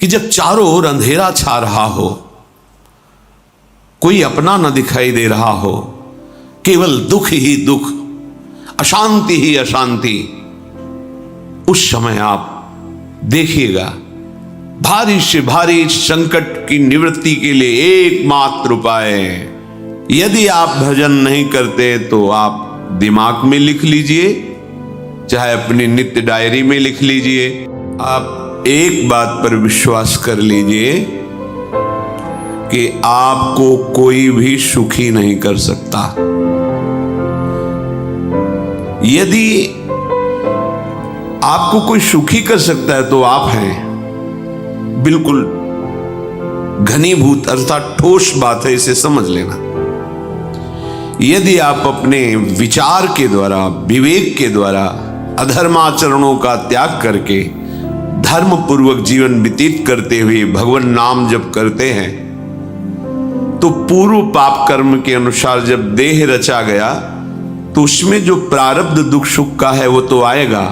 कि जब चारों ओर अंधेरा छा रहा हो, कोई अपना न दिखाई दे रहा हो, केवल दुख ही दुख, अशांति ही अशांति, उस समय आप देखिएगा भारी से भारी संकट की निवृत्ति के लिए एकमात्र उपाय, यदि आप भजन नहीं करते तो आप दिमाग में लिख लीजिए, चाहे अपनी नित्य डायरी में लिख लीजिए। आप एक बात पर विश्वास कर लीजिए कि आपको कोई भी सुखी नहीं कर सकता। यदि आपको कोई सुखी कर सकता है तो आप हैं। बिल्कुल घनीभूत अर्थात ठोस बात है, इसे समझ लेना। यदि आप अपने विचार के द्वारा, विवेक के द्वारा अधर्माचरणों का त्याग करके धर्म पूर्वक जीवन व्यतीत करते हुए भगवान नाम जप करते हैं, तो पूर्व पाप कर्म के अनुसार जब देह रचा गया तो उसमें जो प्रारब्ध दुख सुख का है वो तो आएगा,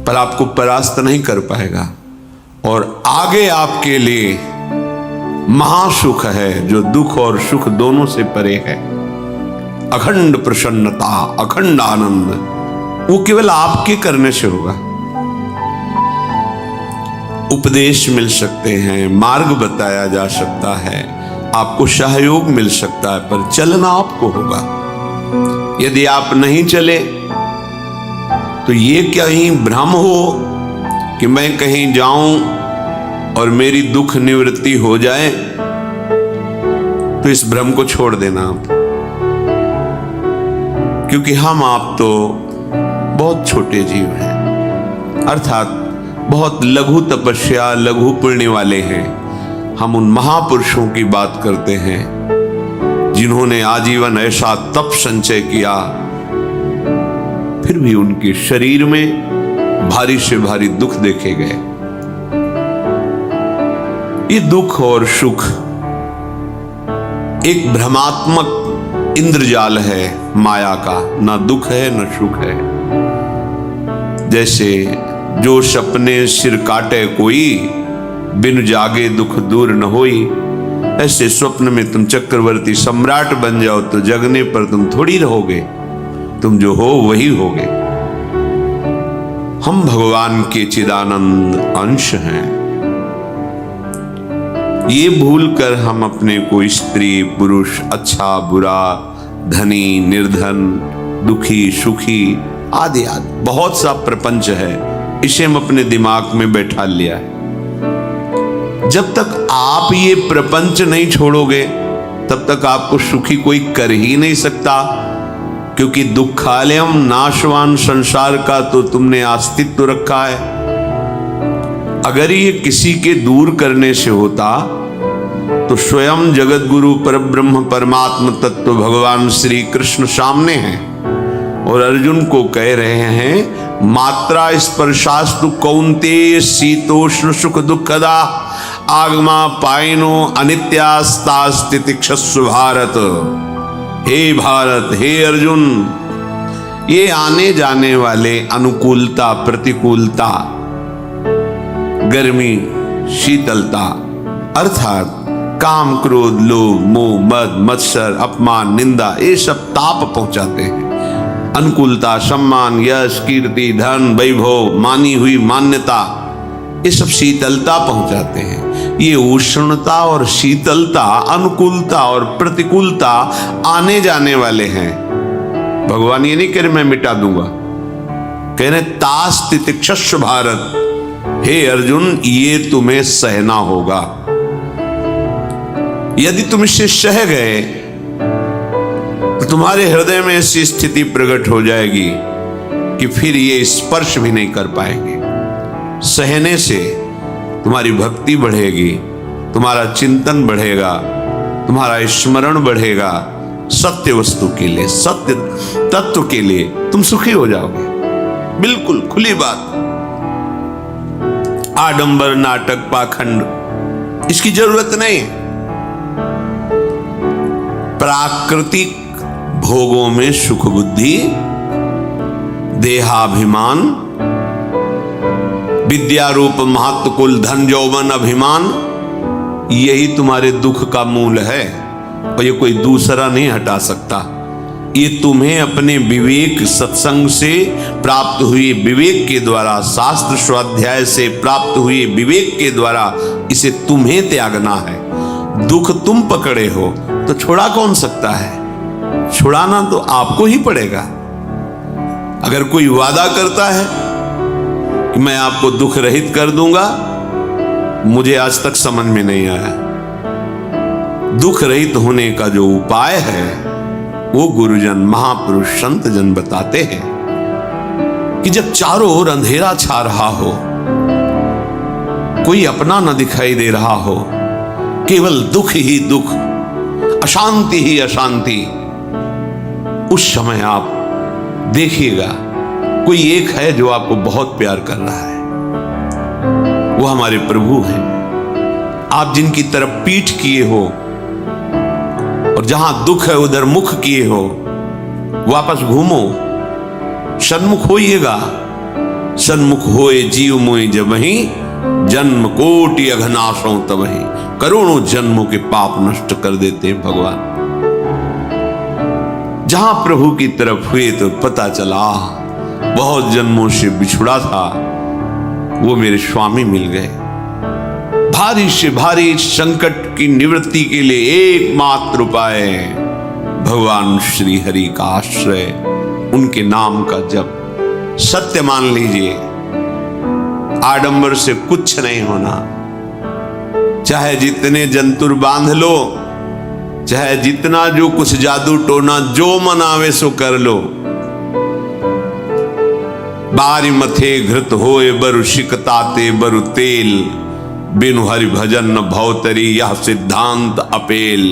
पर आपको परास्त नहीं कर पाएगा। और आगे आपके लिए महासुख है जो दुख और सुख दोनों से परे है। अखंड प्रसन्नता, अखंड आनंद, वो केवल आपके करने से होगा। उपदेश मिल सकते हैं, मार्ग बताया जा सकता है, आपको सहयोग मिल सकता है, पर चलना आपको होगा। यदि आप नहीं चले तो ये कहीं भ्रम हो कि मैं कहीं जाऊं और मेरी दुख निवृत्ति हो जाए, तो इस भ्रम को छोड़ देना आप, क्योंकि हम आप तो बहुत छोटे जीव हैं, अर्थात बहुत लघु तपस्या, लघु पुण्य वाले हैं। हम उन महापुरुषों की बात करते हैं जिन्होंने आजीवन ऐसा तप संचय किया, फिर भी उनके शरीर में भारी से भारी दुख देखे गए। ये दुख और सुख एक भ्रमात्मक इंद्रजाल है माया का, ना दुख है न सुख है। जैसे जो सपने सिर काटे कोई, बिन जागे दुख दूर न होई, ऐसे स्वप्न में तुम चक्रवर्ती सम्राट बन जाओ तो जगने पर तुम थोड़ी रहोगे, तुम जो हो वही होगे। हम भगवान के चिदानंद अंश हैं। ये भूल कर हम अपने को स्त्री पुरुष, अच्छा बुरा, धनी निर्धन, दुखी सुखी आदि आदि बहुत सा प्रपंच है, इसे हम अपने दिमाग में बैठा लिया है। जब तक आप ये प्रपंच नहीं छोड़ोगे तब तक आपको सुखी कोई कर ही नहीं सकता, क्योंकि दुखालयम नाशवान संसार का तो तुमने अस्तित्व रखा है। अगर ये किसी के दूर करने से होता तो स्वयं जगत गुरु परब्रह्म परमात्म तत्व भगवान श्री कृष्ण सामने हैं और अर्जुन को कह रहे हैं, मात्रा स्पर्शास्तु कौन्तेय शीतोष्ण सुख दुखदा आगमा पायनो अनित्यास्तास्तितिक्षस्व भारत। हे भारत, हे अर्जुन, ये आने जाने वाले अनुकूलता प्रतिकूलता, गर्मी शीतलता, अर्थात काम क्रोध लोभ मोह मद मत्सर अपमान निंदा, ये सब ताप पहुंचाते हैं। अनुकूलता सम्मान यश कीर्ति धन वैभव, मानी हुई मान्यता, ये सब शीतलता पहुंचाते हैं। ये उष्णता और शीतलता, अनुकूलता और प्रतिकूलता आने जाने वाले हैं। भगवान ये नहीं कह रहे मैं मिटा दूंगा, कह रहे तास तितिक्षस्व भारत, हे अर्जुन ये तुम्हें सहना होगा। यदि तुम इसे सह गए तो तुम्हारे हृदय में ऐसी स्थिति प्रकट हो जाएगी कि फिर ये स्पर्श भी नहीं कर पाएंगे। सहने से तुम्हारी भक्ति बढ़ेगी, तुम्हारा चिंतन बढ़ेगा, तुम्हारा स्मरण बढ़ेगा, सत्य वस्तु के लिए, सत्य तत्व के लिए तुम सुखी हो जाओगे। बिल्कुल खुली बात। आडंबर नाटक पाखंड इसकी जरूरत नहीं। प्राकृतिक भोगों में सुख बुद्धि, देहाभिमान, विद्या रूप महत्व कुल धन यौवन अभिमान, यही तुम्हारे दुख का मूल है और ये कोई दूसरा नहीं हटा सकता। ये तुम्हें अपने विवेक सत्संग से प्राप्त हुए विवेक के द्वारा, शास्त्र स्वाध्याय से प्राप्त हुए विवेक के द्वारा इसे तुम्हें त्यागना है। दुख तुम पकड़े हो तो छुड़ा कौन सकता है? छुड़ाना तो आपको ही पड़ेगा। अगर कोई वादा करता है कि मैं आपको दुख रहित कर दूंगा, मुझे आज तक समझ में नहीं आया। दुख रहित होने का जो उपाय है वो गुरुजन, महापुरुष, संत जन बताते हैं कि जब चारों ओर अंधेरा छा रहा हो, कोई अपना न दिखाई दे रहा हो, केवल दुख ही दुख, अशांति ही अशांति, उस समय आप देखिएगा कोई एक है जो आपको बहुत प्यार कर रहा है। वो हमारे प्रभु हैं। आप जिनकी तरफ पीठ किए हो और जहां दुख है उधर मुख किए हो, वापस घूमो, सन्मुख होइएगा। सन्मुख होए जीव मोहि जबहि, जन्म कोटि अघनाशों तबहि। करोड़ों जन्मों के पाप नष्ट कर देते हैं भगवान। जहां प्रभु की तरफ हुए तो पता चला बहुत जन्मों से बिछुड़ा था, वो मेरे स्वामी मिल गए। भारी से भारी संकट की निवृत्ति के लिए एकमात्र उपाय भगवान श्री हरि का आश्रय, उनके नाम का जप। सत्य मान लीजिए, आडंबर से कुछ नहीं होना। चाहे जितने जंतुर बांध लो, चाहे जितना जो कुछ जादू टोना जो मन आवे सो कर लो। बारी मथे घृत होए बरु शिकताते बरु तेल, बिनु हरि भजन न भवतरी यह सिद्धांत अपेल।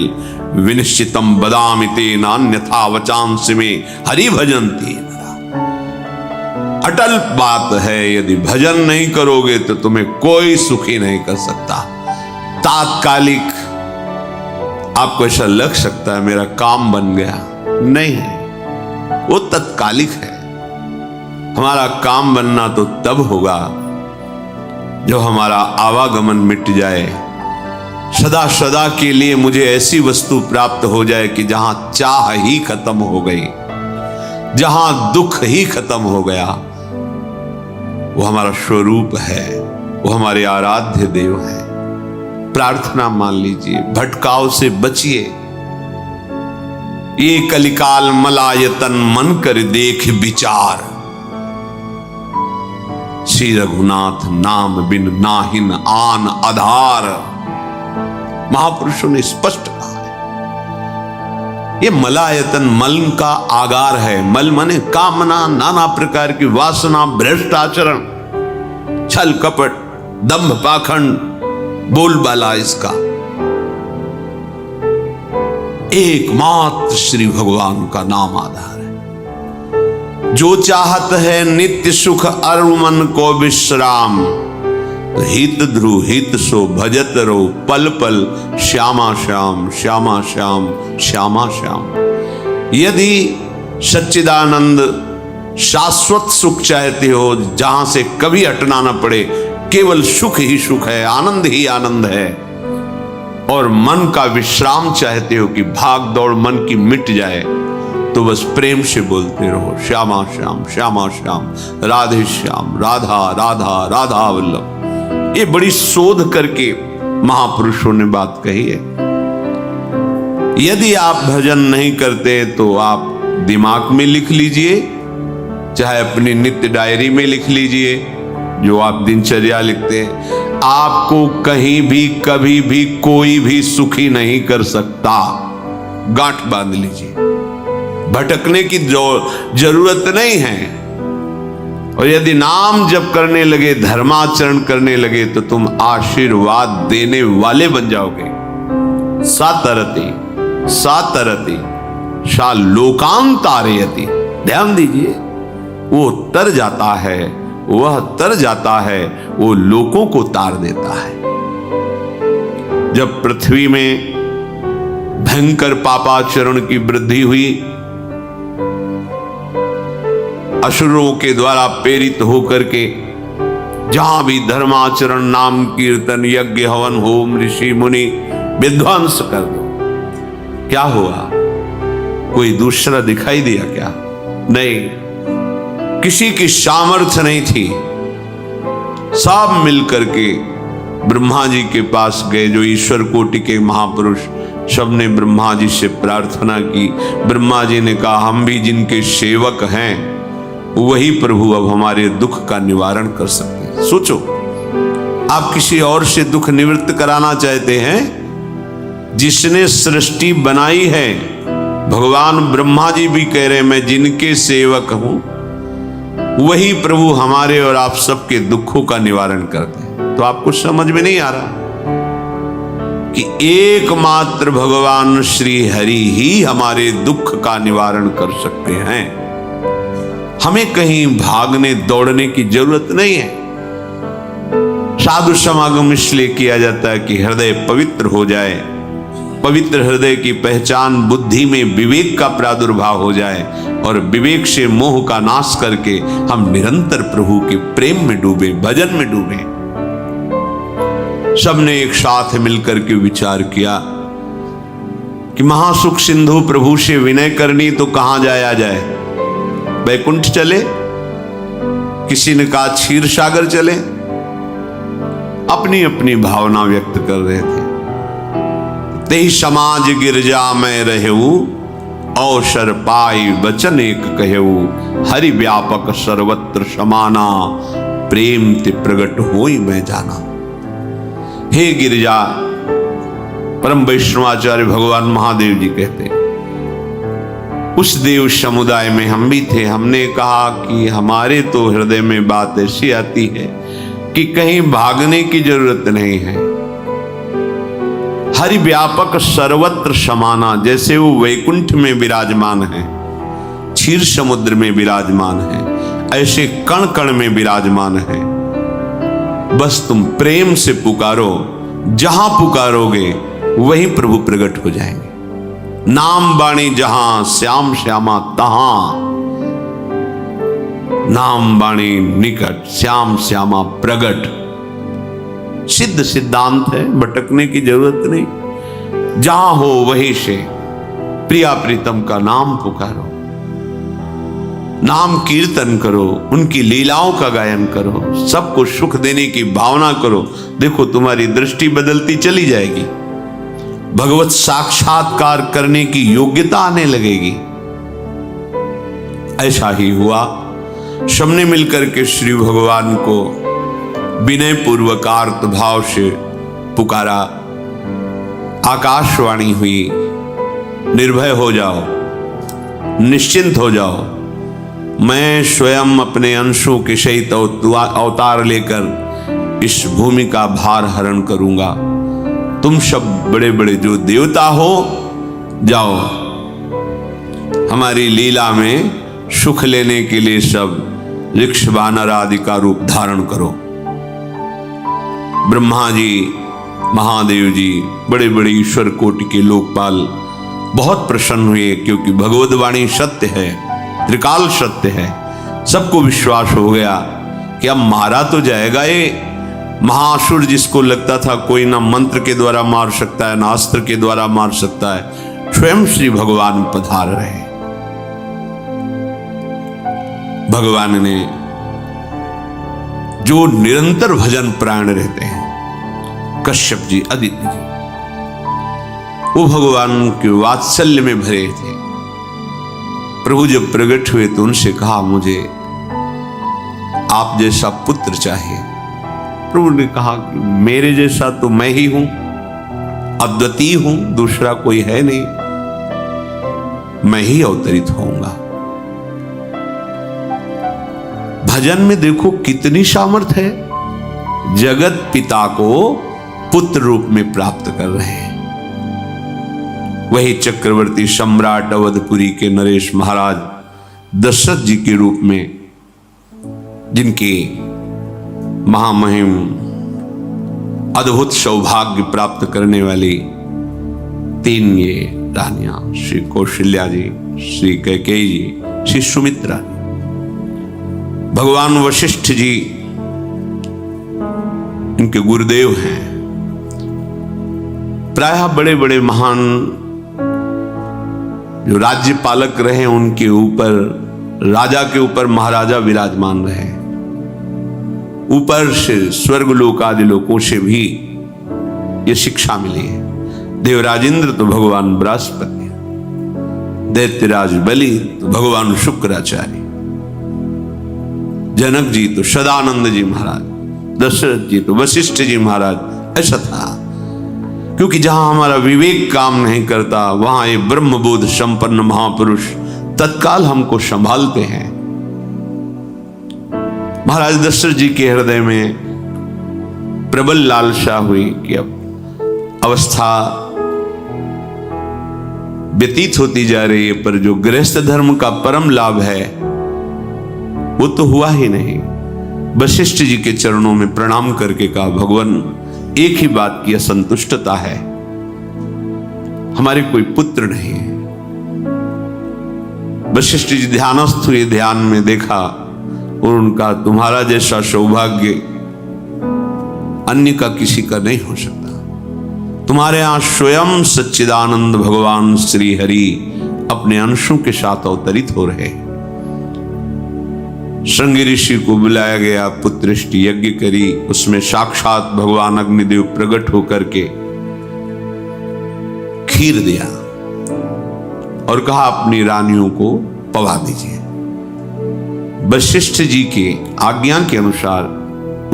विनिश्चितम बदामि तेन अन्यथा वचांस में हरि भजन्ति। अटल बात है, यदि भजन नहीं करोगे तो तुम्हें कोई सुखी नहीं कर सकता। तात्कालिक आपको ऐसा लग सकता है मेरा काम बन गया, नहीं, वो तत्कालिक है। हमारा काम बनना तो तब होगा जब हमारा आवागमन मिट जाए, सदा सदा के लिए मुझे ऐसी वस्तु प्राप्त हो जाए कि जहां चाह ही खत्म हो गई, जहां दुख ही खत्म हो गया। वो हमारा स्वरूप है, वो हमारे आराध्य देव है। प्रार्थना मान लीजिए, भटकाव से बचिए। ये कलिकाल मलायतन मन कर देख विचार, श्री रघुनाथ नाम बिन नाहिन आन आधार। महापुरुषों ने स्पष्ट कहा है। ये मलायतन मल का आगार है। मल माने कामना, नाना प्रकार की वासना, भ्रष्ट आचरण, छल कपट, दंभ पाखंड, बोलबाला इसका। एकमात्र श्री भगवान का नाम आधार है। जो चाहत है नित्य सुख अरु मन को विश्राम, हित ध्रुव हित सो भजत रो पल पल श्यामा श्याम श्यामा श्याम श्यामा श्याम। यदि सच्चिदानंद शाश्वत सुख चाहते हो, जहां से कभी हटना ना पड़े, केवल सुख ही सुख है, आनंद ही आनंद है, और मन का विश्राम चाहते हो कि भाग दौड़ मन की मिट जाए, तो बस प्रेम से बोलते रहो श्यामा श्याम श्यामा श्याम, राधे श्याम, राधा राधा राधा वल्लभ। ये बड़ी शोध करके महापुरुषों ने बात कही है। यदि आप भजन नहीं करते तो आप दिमाग में लिख लीजिए, चाहे अपनी नित्य डायरी में लिख लीजिए, जो आप दिनचर्या लिखते हैं। आपको कहीं भी कभी भी कोई भी सुखी नहीं कर सकता। गांठ बांध लीजिए, भटकने की जरूरत नहीं है। और यदि नाम जप करने लगे, धर्माचरण करने लगे, तो तुम आशीर्वाद देने वाले बन जाओगे। सातरति सातरति सा लोकांतारयति। ध्यान दीजिए, वो तर जाता है, वह तर जाता है, वो लोकों को तार देता है। जब पृथ्वी में भयंकर पापाचरण की वृद्धि हुई, असुरों के द्वारा प्रेरित होकर के जहां भी धर्माचरण, नाम कीर्तन, यज्ञ, हवन, होम, ऋषि मुनि विध्वंस कर दो। क्या हुआ? कोई दूसरा दिखाई दिया क्या? नहीं, किसी की सामर्थ्य नहीं थी। सब मिलकर के ब्रह्मा जी के पास गए, जो ईश्वर कोटि के महापुरुष, सबने ब्रह्मा जी से प्रार्थना की। ब्रह्मा जी ने कहा, हम भी जिनके सेवक हैं वही प्रभु अब हमारे दुख का निवारण कर सकते हैं। सोचो, आप किसी और से दुख निवृत्त कराना चाहते हैं? जिसने सृष्टि बनाई है, भगवान ब्रह्मा जी भी कह रहे हैं मैं जिनके सेवक हूं, वही प्रभु हमारे और आप सबके दुखों का निवारण करते हैं। तो आपको समझ में नहीं आ रहा कि एकमात्र भगवान श्री हरि ही हमारे दुख का निवारण कर सकते हैं। हमें कहीं भागने दौड़ने की जरूरत नहीं है। साधु समागम इसलिए किया जाता है कि हृदय पवित्र हो जाए। पवित्र हृदय की पहचान बुद्धि में विवेक का प्रादुर्भाव हो जाए और विवेक से मोह का नाश करके हम निरंतर प्रभु के प्रेम में डूबे, भजन में डूबे। सबने एक साथ मिलकर के विचार किया कि महासुख सिंधु प्रभु से विनय करनी तो कहां जाया जाए? वैकुंठ चले, किसी ने कहा क्षीर सागर चले। अपनी अपनी भावना व्यक्त कर रहे थे। तेहि समाज गिरजा में रहेऊ, अवसर पाई वचन एक कहेऊ, हरि व्यापक सर्वत्र समाना, प्रेम ते प्रगट होई मैं जाना। हे गिरिजा, परम वैष्णवाचार्य भगवान महादेव जी कहते, उस देव समुदाय में हम भी थे। हमने कहा कि हमारे तो हृदय में बात ऐसी आती है कि कहीं भागने की जरूरत नहीं है। हरि व्यापक सर्वत्र समाना, जैसे वो वैकुंठ में विराजमान है, क्षीर समुद्र में विराजमान है, ऐसे कण कण में विराजमान है। बस तुम प्रेम से पुकारो, जहां पुकारोगे वहीं प्रभु प्रकट हो जाएंगे। नाम बाणी जहां, श्याम श्यामा तहां। नाम बाणी निकट, श्याम श्यामा प्रगट। सिद्ध सिद्धांत है, भटकने की जरूरत नहीं। जहां हो वहीं से प्रिया प्रीतम का नाम पुकारो, नाम कीर्तन करो, उनकी लीलाओं का गायन करो, सबको सुख देने की भावना करो। देखो तुम्हारी दृष्टि बदलती चली जाएगी, भगवत साक्षात्कार करने की योग्यता आने लगेगी। ऐसा ही हुआ। सबने मिलकर के श्री भगवान को विनय पूर्वक आर्त भाव से पुकारा। आकाशवाणी हुई, निर्भय हो जाओ, निश्चिंत हो जाओ, मैं स्वयं अपने अंशों के सहित अवतार लेकर इस भूमि का भार हरण करूंगा। तुम सब बड़े बड़े जो देवता हो, जाओ हमारी लीला में सुख लेने के लिए सब ऋक्ष वानर आदि का रूप धारण करो। ब्रह्मा जी, महादेव जी, बड़े बड़े ईश्वर कोटि के लोकपाल बहुत प्रसन्न हुए, क्योंकि भगवत वाणी सत्य है, त्रिकाल सत्य है। सबको विश्वास हो गया कि अब मारा तो जाएगा ये महासुर, जिसको लगता था कोई ना मंत्र के द्वारा मार सकता है, ना अस्त्र के द्वारा मार सकता है। स्वयं श्री भगवान पधार रहे। भगवान ने जो निरंतर भजन प्राण रहते हैं, कश्यप जी, अदिति जी, वो भगवान के वात्सल्य में भरे थे। प्रभु जब प्रकट हुए तो उनसे कहा, मुझे आप जैसा पुत्र चाहिए। प्रभु ने कहा कि मेरे जैसा तो मैं ही हूं, अद्वितीय हूं, दूसरा कोई है नहीं, मैं ही अवतरित होऊंगा। भजन में देखो कितनी सामर्थ्य है। जगत पिता को पुत्र रूप में प्राप्त कर रहे हैं। वही चक्रवर्ती सम्राट अवधपुरी के नरेश महाराज दशरथ जी के रूप में, जिनके महामहिम अद्भुत सौभाग्य प्राप्त करने वाली 3 ये रानियां, श्री कौशल्या जी, श्री कैकेयी जी, श्री सुमित्रा। भगवान वशिष्ठ जी इनके गुरुदेव हैं। प्रायः बड़े बड़े महान जो राज्य पालक रहे, उनके ऊपर, राजा के ऊपर महाराजा विराजमान रहे। ऊपर से स्वर्गलोक आदि लोकों से भी ये शिक्षा मिली है। देवराजेंद्र तो भगवान बृहस्पति, दैत्यराज बलि तो भगवान शुक्राचार्य, जनक जी तो सदानंद जी महाराज, दशरथ जी तो वशिष्ठ जी महाराज। ऐसा था, क्योंकि जहां हमारा विवेक काम नहीं करता, वहां ये ब्रह्मबोध संपन्न महापुरुष तत्काल हमको संभालते हैं। महाराज दशरथ जी के हृदय में प्रबल लालसा हुई कि अब अवस्था व्यतीत होती जा रही है, पर जो गृहस्थ धर्म का परम लाभ है वो तो हुआ ही नहीं। वशिष्ठ जी के चरणों में प्रणाम करके कहा, भगवान एक ही बात की असंतुष्टता है, हमारे कोई पुत्र नहीं है। वशिष्ठ जी ध्यानस्थ हुए, ध्यान में देखा और उनका, तुम्हारा जैसा सौभाग्य अन्य का किसी का नहीं हो सकता। तुम्हारे यहां स्वयं सच्चिदानंद भगवान श्री हरि अपने अंशों के साथ अवतरित हो रहे। श्रृंगी ऋषि को बुलाया गया, पुत्रष्टि यज्ञ करी, उसमें साक्षात भगवान अग्निदेव प्रकट होकर के खीर दिया और कहा अपनी रानियों को पवा दीजिए। वशिष्ठ जी की आज्ञा के अनुसार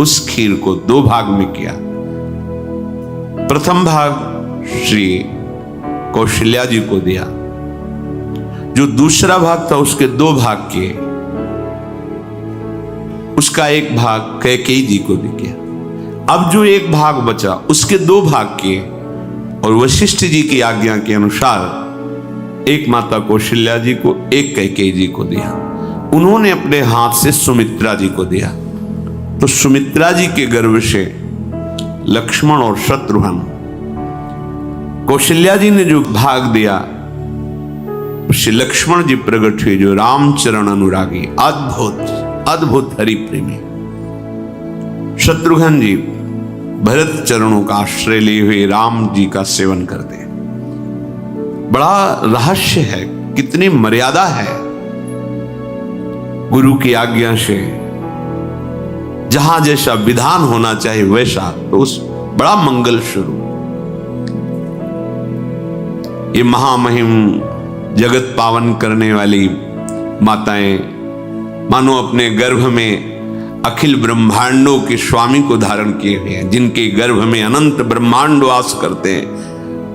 उस खीर को 2 भाग में किया। प्रथम भाग श्री कौशल्या जी को दिया, जो दूसरा भाग था उसके 2 भाग किए, उसका 1 भाग कैकेयी जी को दिया। अब जो 1 भाग बचा उसके 2 भाग किए और वशिष्ठ जी की आज्ञा के अनुसार 1 माता कौशल्या जी को, 1 कैकेयी जी को दिया। उन्होंने अपने हाथ से सुमित्रा जी को दिया। तो सुमित्रा जी के गर्भ से लक्ष्मण और शत्रुघ्न, कौशल्या जी ने जो भाग दिया उससे लक्ष्मण जी प्रकट हुए, जो रामचरण अनुरागी, अद्भुत अद्भुत हरि प्रेमी। शत्रुघ्न जी भरत चरणों का आश्रय लिए हुए राम जी का सेवन करते हैं। बड़ा रहस्य है, कितनी मर्यादा है गुरु की आज्ञा से। जहां जैसा विधान होना चाहिए वैसा, तो उस बड़ा मंगल शुरू। ये महामहिम जगत पावन करने वाली माताएं मानो अपने गर्भ में अखिल ब्रह्मांडों के स्वामी को धारण किए हुए हैं, जिनके गर्भ में अनंत ब्रह्मांड वास करते हैं,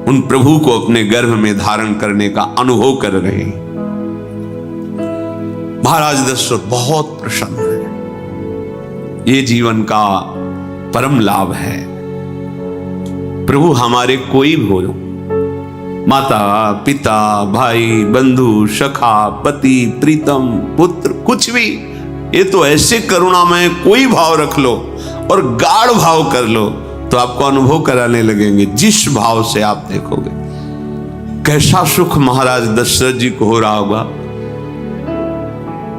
उन प्रभु को अपने गर्भ में धारण करने का अनुभव कर रहे हैं। महाराज दशरथ बहुत प्रसन्न है। ये जीवन का परम लाभ है। प्रभु हमारे कोई भी हो, माता पिता भाई बंधु सखा पति प्रीतम पुत्र, कुछ भी, ये तो ऐसे करुणामय कोई भाव रख लो और गाढ़ भाव कर लो तो आपको अनुभव कराने लगेंगे। जिस भाव से आप देखोगे कैसा सुख महाराज दशरथ जी को हो रहा होगा,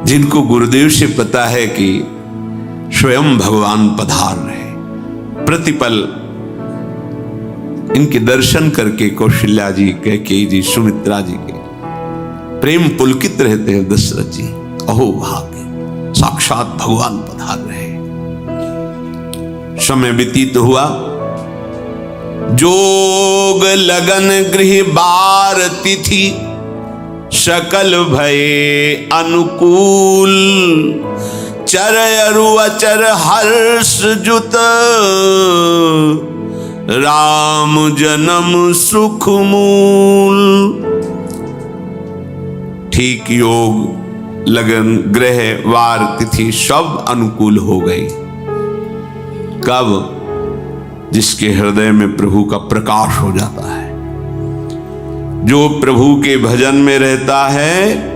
जिनको गुरुदेव से पता है कि स्वयं भगवान पधार रहे। प्रतिपल इनके दर्शन करके कौशल्या जी, कैकेयी जी, सुमित्रा जी के प्रेम पुलकित रहते हैं। दशरथ जी, अहो भाग्य, साक्षात भगवान पधार रहे। समय व्यतीत हुआ, जोग लगन गृह बार तिथि, सकल भये अनुकूल, चर अरु अचर हर्ष जुत, राम जन्म सुख मूल। ठीक योग लगन ग्रह वार तिथि सब अनुकूल हो गई। कब? जिसके हृदय में प्रभु का प्रकाश हो जाता है। जो प्रभु के भजन में रहता है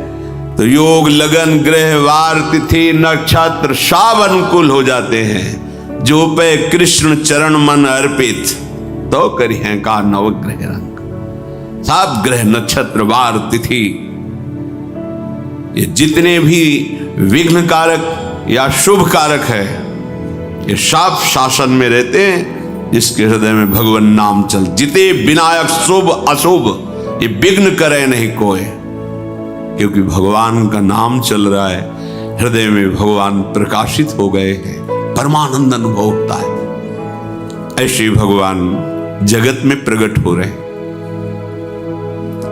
तो योग लगन ग्रह वार तिथि नक्षत्र सब अनुकूल हो जाते हैं। जो पे कृष्ण चरण मन अर्पित, तो करी है का नवग्रह रंग। सब ग्रह नक्षत्र वार तिथि, ये जितने भी विघ्न कारक या शुभ कारक है, ये सब शासन में रहते हैं जिसके हृदय में भगवान नाम चल। जिते विनायक शुभ अशुभ ये विघ्न करे नहीं कोई, क्योंकि भगवान का नाम चल रहा है, हृदय में भगवान प्रकाशित हो गए हैं, परमानंद अनुभव होता है। ऐसे भगवान जगत में प्रकट हो रहे हैं।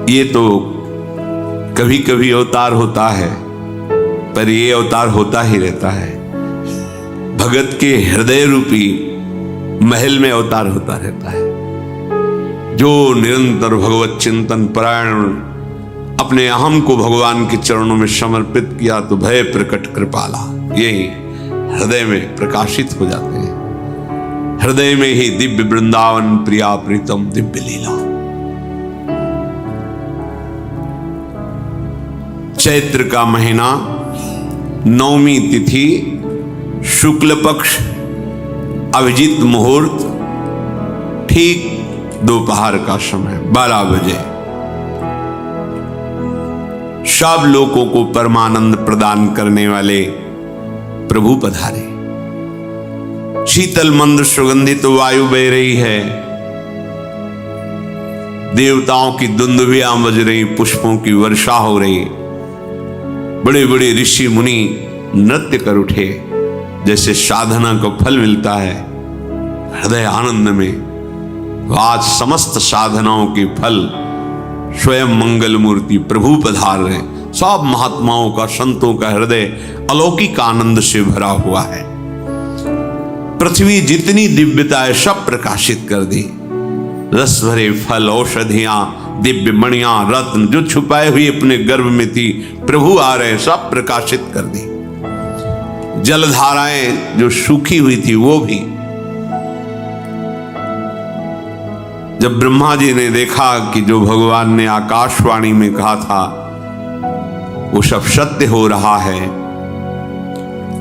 ये तो कभी कभी अवतार होता है, पर ये अवतार होता ही रहता है। भगत के हृदय रूपी महल में अवतार होता रहता है। जो निरंतर भगवत चिंतन परायण अपने अहम को भगवान के चरणों में समर्पित किया तो भय प्रकट कृपाला, यही हृदय में प्रकाशित हो जाते हैं। हृदय में ही दिव्य वृंदावन प्रिया प्रीतम दिव्य लीला। चैत्र का महीना, नवमी तिथि, शुक्ल पक्ष, अभिजीत मुहूर्त, ठीक दोपहर का समय 12 बजे सब लोगों को परमानंद प्रदान करने वाले प्रभु पधारे। शीतल मंद सुगंधित वायु बह रही है, देवताओं की दुंदुभियां बज रही, पुष्पों की वर्षा हो रही, बड़े बड़े ऋषि मुनि नृत्य कर उठे। जैसे साधना को फल मिलता है हृदय आनंद में, आज समस्त साधनाओं के फल स्वयं मंगल मूर्ति प्रभु पधार रहे। सब महात्माओं का, संतों का हृदय अलौकिक आनंद से भरा हुआ है। पृथ्वी जितनी दिव्यता है सब प्रकाशित कर दी। रस भरे फल, औषधियां, दिव्य मणियां, रत्न जो छुपाए हुए अपने गर्भ में थी, प्रभु आ रहे, सब प्रकाशित कर दी। जलधाराएं जो सूखी हुई थी वो भी। जब ब्रह्मा जी ने देखा कि जो भगवान ने आकाशवाणी में कहा था वो सब सत्य हो रहा है,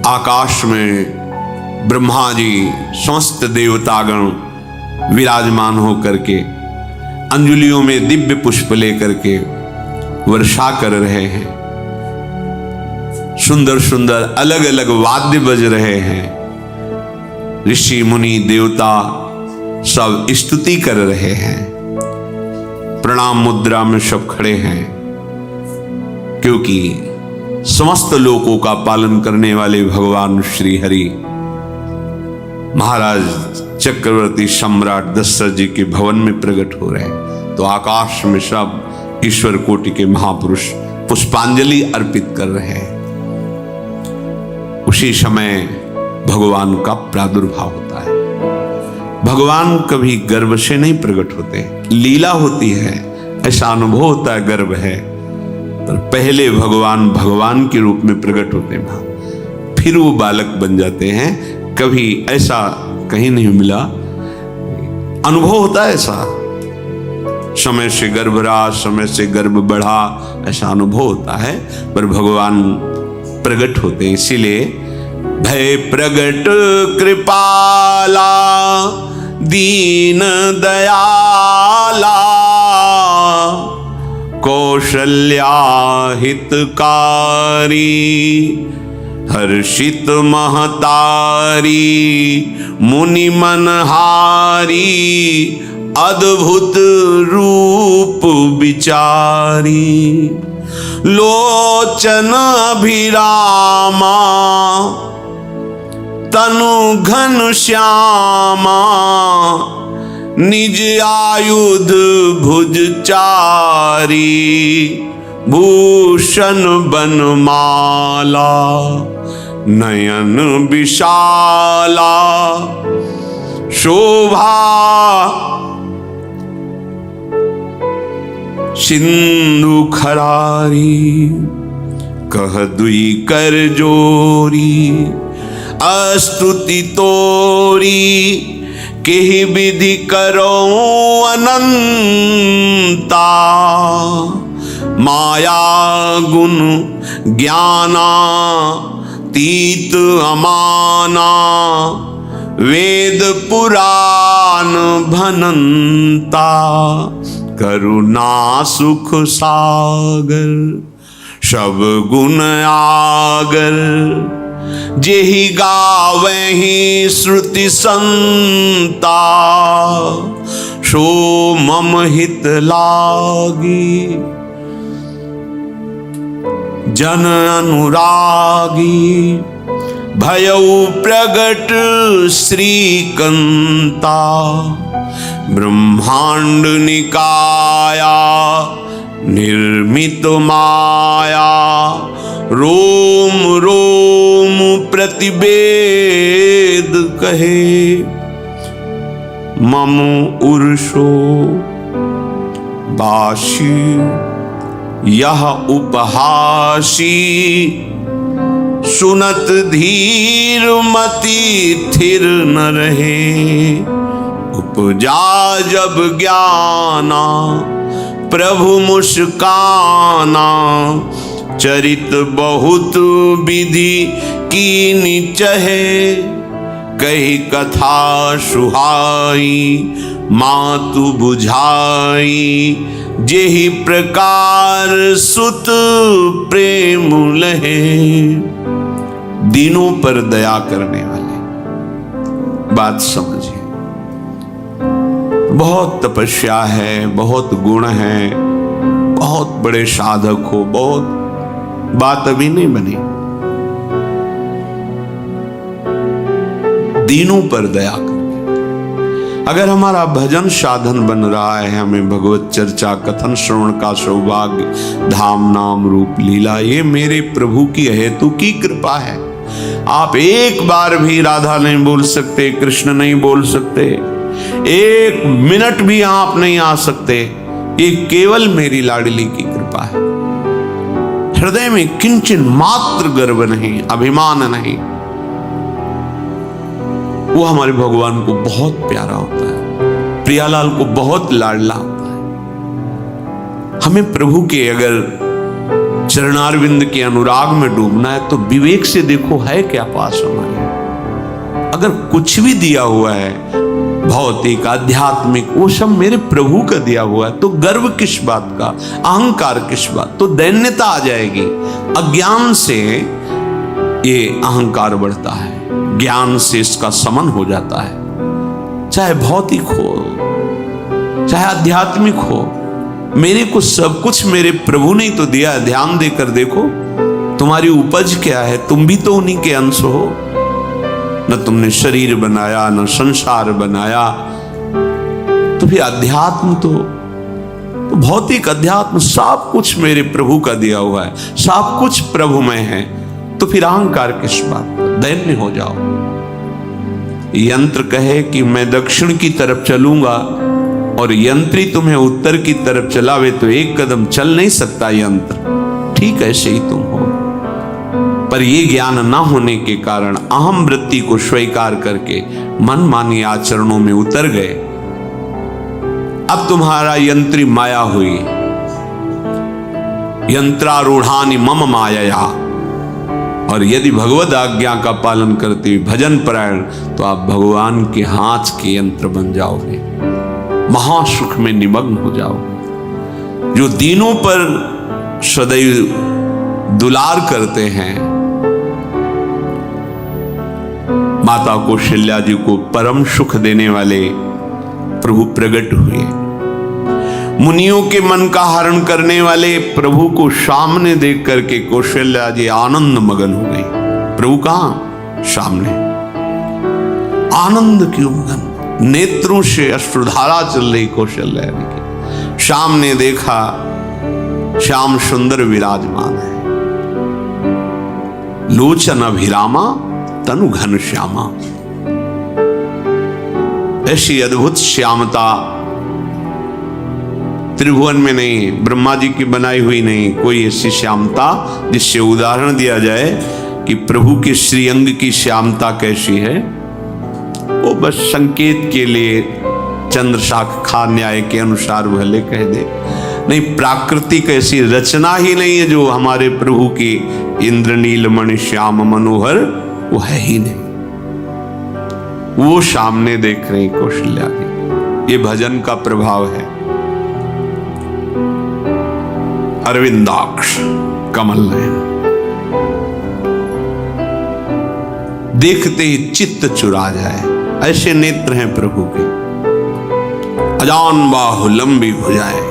आकाश में ब्रह्मा जी समस्त देवतागण विराजमान होकर के अंजलियों में दिव्य पुष्प लेकर के वर्षा कर रहे हैं। सुंदर सुंदर अलग अलग वाद्य बज रहे हैं। ऋषि मुनि देवता सब स्तुति कर रहे हैं। प्रणाम मुद्रा में सब खड़े हैं, क्योंकि समस्त लोकों का पालन करने वाले भगवान श्री हरि महाराज चक्रवर्ती सम्राट दशरथ जी के भवन में प्रकट हो रहे हैं। तो आकाश में सब ईश्वर कोटि के महापुरुष पुष्पांजलि अर्पित कर रहे हैं। उसी समय भगवान का प्रादुर्भाव होता है। भगवान कभी गर्भ से नहीं प्रकट होते, लीला होती है, ऐसा अनुभव होता है गर्भ है, पर पहले भगवान भगवान के रूप में प्रकट होते हैं, फिर वो बालक बन जाते हैं। कभी ऐसा कहीं नहीं मिला, अनुभव होता है ऐसा। समय से गर्भ रहा, समय से गर्भ बढ़ा, ऐसा अनुभव होता है, पर भगवान प्रकट होते हैं। इसीलिए भय प्रगट कृपाला दीन दयाला कौशल्या हितकारी हर्षित महतारी मुनि मनहारी अद्भुत रूप विचारी लोचन अभिरामा तनु घन श्यामा निज आयुध भुज चारी भूषण बनमाला नयन विशाला शोभा सिंधु खरारी कह दुई कर जोरी अस्तुति तोरी केहि विधि करो अनंता माया गुण ज्ञाना तीत अमाना वेद पुराण भनंता करुणा सुख सागर सब गुण आगर जेहि गावहि श्रुति संता, सो मम हित लागी। जन अनुरागी भयउ प्रगट श्रीकंता, ब्रह्मांड निकाया निर्मित माया, रोम रोम प्रतिवेद कहे, मम उर्षो बाशी यह उपहासी, सुनत धीर मति थिर न रहे। उपजा जब ज्ञाना प्रभु मुस्काना, चरित बहुत विधि कीनी चहे, कही कथा सुहाई मातु बुझाई, जेहि प्रकार सुत प्रेम लहे। दीनों पर दया करने वाले, बात समझिए। बहुत तपस्या है, बहुत गुण है, बहुत बड़े साधक हो, बहुत बात अभी नहीं बनी। दीनों पर दया करके अगर हमारा भजन साधन बन रहा है, हमें भगवत चर्चा कथन श्रवण का सौभाग्य, धाम नाम रूप लीला, ये मेरे प्रभु की हेतु की कृपा है। आप एक बार भी राधा नहीं बोल सकते, कृष्ण नहीं बोल सकते, एक मिनट भी आप नहीं आ सकते, ये केवल मेरी लाडली की कृपा है। हृदय में किंचन मात्र गर्व नहीं, अभिमान नहीं, वो हमारे भगवान को बहुत प्यारा होता है, प्रियालाल को बहुत लाडला होता है। हमें प्रभु के अगर चरणारविंद के अनुराग में डूबना है तो विवेक से देखो है क्या पास हमारे। अगर कुछ भी दिया हुआ है भौतिक आध्यात्मिक, वो सब मेरे प्रभु का दिया हुआ है, तो गर्व किस बात का, अहंकार किस बात, तो दैन्यता आ जाएगी। अज्ञान से ये अहंकार बढ़ता है, ज्ञान से इसका समन हो जाता है। चाहे भौतिक हो चाहे आध्यात्मिक हो, मेरे को सब कुछ मेरे प्रभु ने तो दिया है। ध्यान देकर देखो तुम्हारी उपज क्या है, तुम भी तो उन्हीं के अंश हो। न तुमने शरीर बनाया, न संसार बनाया, तो फिर अध्यात्म तो भौतिक अध्यात्म सब कुछ मेरे प्रभु का दिया हुआ है, सब कुछ प्रभु में है, तो फिर अहंकार किस बात का, दैन्य हो जाओ। यंत्र कहे कि मैं दक्षिण की तरफ चलूंगा और यंत्री तुम्हें उत्तर की तरफ चलावे तो एक कदम चल नहीं सकता यंत्र, ठीक ऐसे ही तुम हो। पर यह ज्ञान न होने के कारण अहम वृत्ति को स्वीकार करके मनमानी आचरणों में उतर गए। अब तुम्हारा यंत्री माया हुई, यंत्रारूढ़ानि मम मायया। और यदि भगवद आज्ञा का पालन करते हुए भजन परायण, तो आप भगवान के हाथ के यंत्र बन जाओगे, महासुख में निमग्न हो जाओगे। जो दीनों पर सदैव दुलार करते हैं, माता कौशल्या जी को परम सुख देने वाले प्रभु प्रकट हुए। मुनियों के मन का हरण करने वाले प्रभु को सामने देख करके कौशल्या जी आनंद मगन हो गई। प्रभु कहां? सामने। आनंद क्यों मगन? नेत्रों से अश्रुधारा चल रही कौशल्या जी की। सामने देखा श्याम सुंदर विराजमान है, लोचन अभिरामा तनु घन श्यामा। ऐसी अद्भुत श्यामता त्रिभुवन में नहीं, ब्रह्मा जी की बनाई हुई नहीं कोई ऐसी श्यामता जिससे उदाहरण दिया जाए कि प्रभु के श्रीअंग की श्यामता कैसी है। वो बस संकेत के लिए चंद्र शाखा न्याय के अनुसार भले कह दे, नहीं प्राकृतिक ऐसी रचना ही नहीं है जो हमारे प्रभु की इंद्रनील मणि श्याम मनोहर, वो है ही नहीं। वो सामने देख रहे कौशल्या जी। ये भजन का प्रभाव है। अरविंदाक्ष कमल नयन। देखते ही चित्त चुरा जाए, ऐसे नेत्र हैं प्रभु के। अजान बाहु लंबी भुजाएं।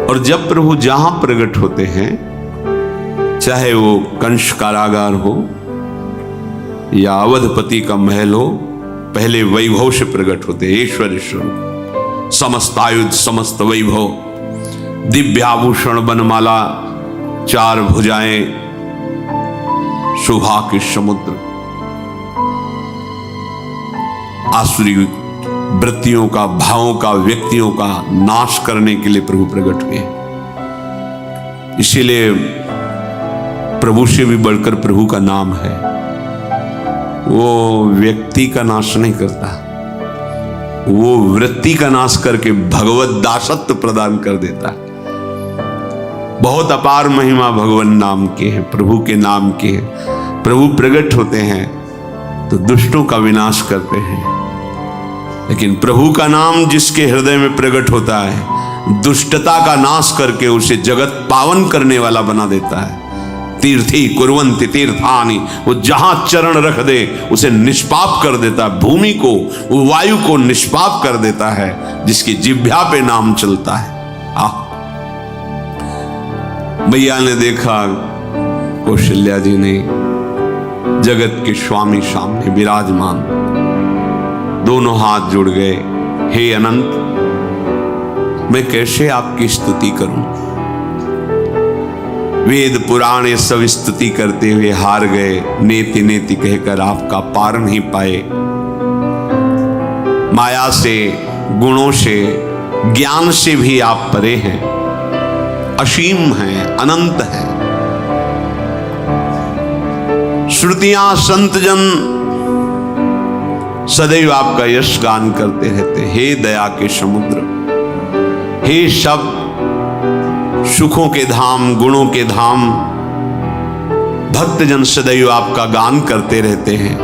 और जब प्रभु जहां प्रकट होते हैं, चाहे वो कंस कारागार हो या अवधपति का महल हो, पहले वैभव से प्रकट होते, ईश्वर स्वरूप, समस्त आयुध समस्त वैभव, दिव्याभूषण बनमाला, चार भुजाएं, शोभा के समुद्र, आसुरी वृत्तियों का, भावों का, व्यक्तियों का नाश करने के लिए प्रभु प्रकट हुए। इसीलिए प्रभु से भी बढ़कर प्रभु का नाम है। वो व्यक्ति का नाश नहीं करता, वो वृत्ति का नाश करके भगवत दासत्व प्रदान कर देता है। बहुत अपार महिमा भगवान नाम के है, प्रभु के नाम के है। प्रभु प्रकट होते हैं तो दुष्टों का विनाश करते हैं, लेकिन प्रभु का नाम जिसके हृदय में प्रकट होता है, दुष्टता का नाश करके उसे जगत पावन करने वाला बना देता है। तीर्थी कुर्वन्ति तीर्थानि, वो जहां चरण रख दे उसे निष्पाप कर देता है। भूमि को, वायु को निष्पाप कर देता है, जिसकी जिह्वा पे नाम चलता है। मैया ने देखा, कौशल्या जी ने, जगत के स्वामी सामने विराजमान, दोनों हाथ जुड़ गए। हे अनंत, मैं कैसे आपकी स्तुति करूं? वेद पुराण ये सब स्तुति करते हुए हार गए, नेति नेति कहकर आपका पार नहीं पाए। माया से, गुणों से, ज्ञान से भी आप परे हैं, असीम हैं, अनंत हैं। श्रुतियां संतजन सदैव आपका यश गान करते रहते। हे दया के समुद्र, हे शब्द, सुखों के धाम, गुणों के धाम, भक्तजन सदैव आपका गान करते रहते हैं।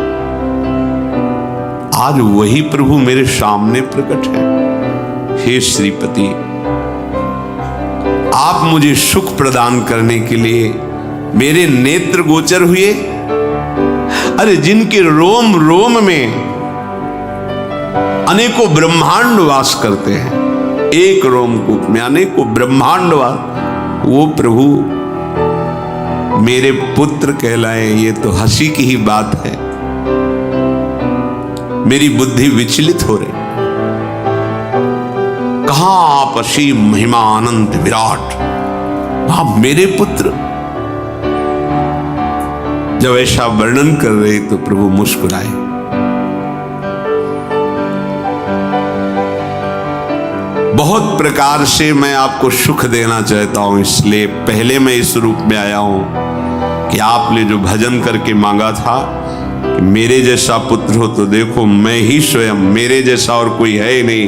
आज वही प्रभु मेरे सामने प्रकट है। हे श्रीपति, आप मुझे सुख प्रदान करने के लिए मेरे नेत्र गोचर हुए। अरे जिनके रोम रोम में अनेकों ब्रह्मांड वास करते हैं, एक रोमकूप में अनेकों ब्रह्मांड वास, वो प्रभु मेरे पुत्र कहलाए, ये तो हंसी की ही बात है। मेरी बुद्धि विचलित हो रही। कहां आप असीम महिमा अनंत विराट, आप मेरे पुत्र। जब ऐसा वर्णन कर रहे तो प्रभु मुस्कुराए। बहुत प्रकार से मैं आपको सुख देना चाहता हूं, इसलिए पहले मैं इस रूप में आया हूं कि आपने जो भजन करके मांगा था कि मेरे जैसा पुत्र हो, तो देखो मैं ही स्वयं, मेरे जैसा और कोई है ही नहीं,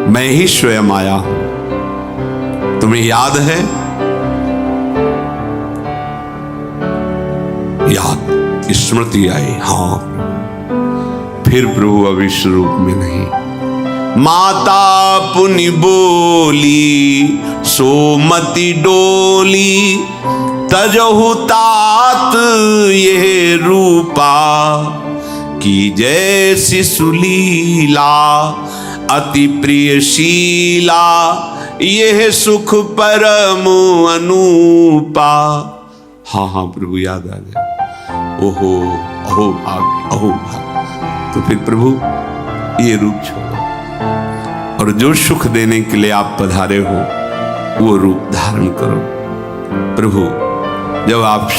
मैं ही स्वयं आया हूं। तुम्हें याद है? याद, स्मृति आई। हाँ, फिर प्रभु अब इस रूप में नहीं। माता पुनि बोली सोमति डोली, तजहु तात ये रूपा, की जैसी सुलीला अति प्रियशीला, यह सुख परम अनूपा। हाँ हाँ प्रभु याद आ गया। ओहो, अहो भाग, अहो भाग। तो फिर प्रभु ये रूप छोड़ो, और जो सुख देने के लिए आप पधारे हो वो रूप धारण करो। प्रभु, जब आप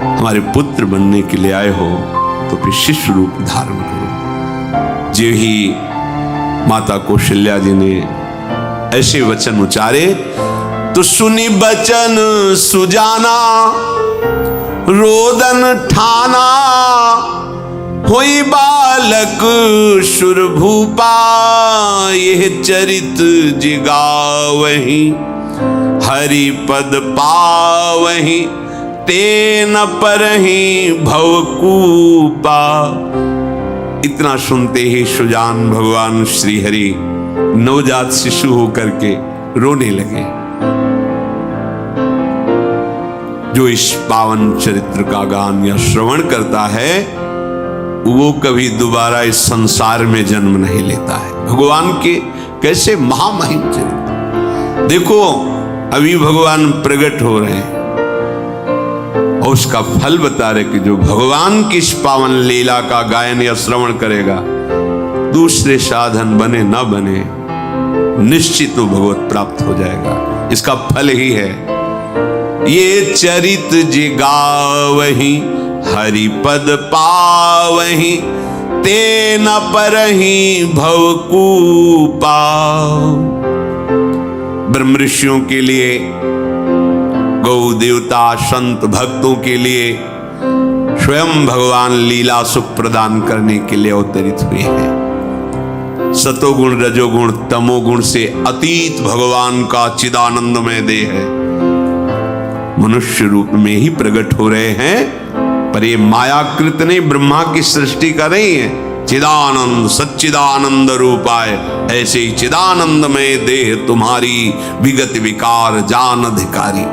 हमारे पुत्र बनने के लिए आए हो तो फिर शिष्य रूप धारण करो। जो ही माता कौशल्या जी ने ऐसे वचन उचारे तो सुनी बचन सुजाना, रोदन ठाना, होई बालक सुरभूपा, यह चरित जिगावहि, हरि पद पावहि, तेन परहि भवकूपा। इतना सुनते ही सुजान भगवान श्री हरि नवजात शिशु होकर के रोने लगे। जो इस पावन चरित्र का गान या श्रवण करता है वो कभी दोबारा इस संसार में जन्म नहीं लेता है। भगवान के कैसे महामहिम चरित्र। देखो अभी भगवान प्रकट हो रहे हैं और उसका फल बता रहे कि जो भगवान की इस पावन लीला का गायन या श्रवण करेगा, दूसरे साधन बने ना बने, निश्चित वो भगवत प्राप्त हो जाएगा। इसका फल ही है ये चरित जे गावहि हरि पद पावहि ते न परहि भवकूपा। ब्रह्म ऋषियों के लिए, गौ देवता संत भक्तों के लिए स्वयं भगवान लीला सुख प्रदान करने के लिए अवतरित हुए हैं। सतोगुण रजोगुण तमोगुण से अतीत भगवान का चिदानंदमय देह है, मनुष्य रूप में ही प्रकट हो रहे हैं। पर ये मायाकृत नहीं, ब्रह्मा की सृष्टि का नहीं है। चिदानंद सच्चिदानंद रूपाय, ऐसे ही चिदानंदमय देह तुम्हारी विगत विकार जान अधिकारी।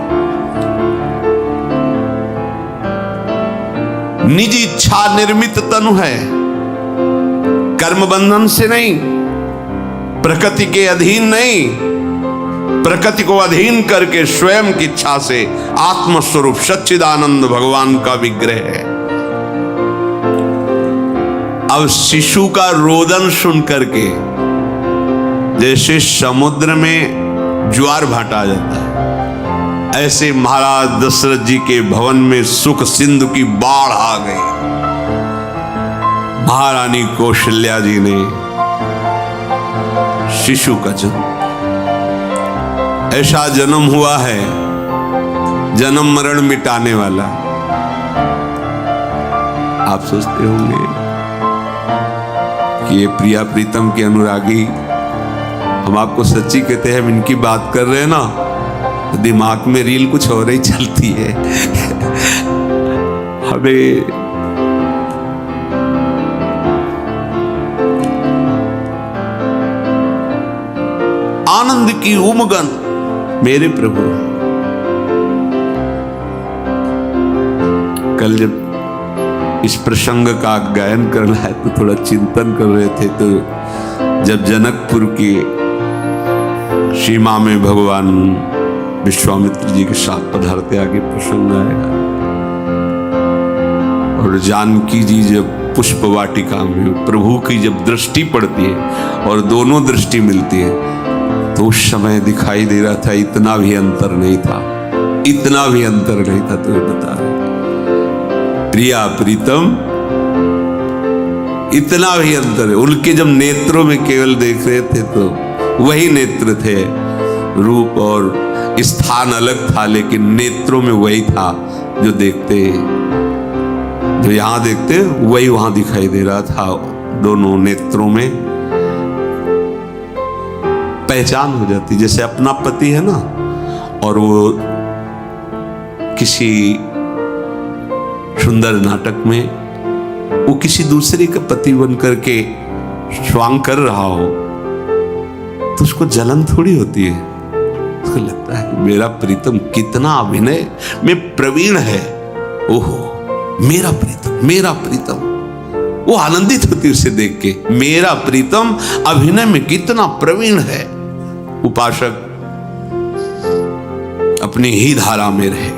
निज इच्छा निर्मित तनु है, कर्म बंधन से नहीं, प्रकृति के अधीन नहीं, प्रकृति को अधीन करके स्वयं की इच्छा से आत्मस्वरूप सच्चिदानंद भगवान का विग्रह है। अब शिशु का रोदन सुन करके जैसे समुद्र में ज्वार भाटा जाता है, ऐसे महाराज दशरथ जी के भवन में सुख सिंधु की बाढ़ आ गई। महारानी कौशल्या जी ने शिशु का जन्म, ऐसा जन्म हुआ है जन्म मरण मिटाने वाला। आप सोचते होंगे कि ये प्रिया प्रीतम के अनुरागी, हम आपको सच्ची कहते हैं, हम इनकी बात कर रहे हैं ना, तो दिमाग में रील कुछ और ही चलती है। हमें आनंद की उमगन मेरे प्रभु। कल जब इस प्रसंग का गायन करना है तो थोड़ा चिंतन कर रहे थे, तो जब जनकपुर की सीमा में भगवान विश्वामित्र जी के साथ पधारते आगे प्रसंग आएगा, और जानकी जी जब पुष्प वाटिका में प्रभु की जब दृष्टि पड़ती है और दोनों दृष्टि मिलती है, तो उस समय दिखाई दे रहा था इतना भी अंतर नहीं था, इतना भी अंतर नहीं था। तो बता रहे प्रिया प्रीतम, इतना भी अंतर है। उनके जब नेत्रों में केवल देख रहे थे तो वही नेत्र थे, रूप और स्थान अलग था, लेकिन नेत्रों में वही था जो देखते, जो यहां देखते वही वहां दिखाई दे रहा था। दोनों नेत्रों में पहचान हो जाती, जैसे अपना पति है ना, और वो किसी सुंदर नाटक में वो किसी दूसरे का पति बन करके स्वांग कर रहा हो, तो उसको जलन थोड़ी होती है, उसको लगता है मेरा प्रीतम कितना अभिनय में प्रवीण है, ओहो मेरा प्रीतम, मेरा प्रीतम। वो आनंदित होती उसे देख के, मेरा प्रीतम अभिनय में कितना प्रवीण है। उपासक अपनी ही धारा में रहे,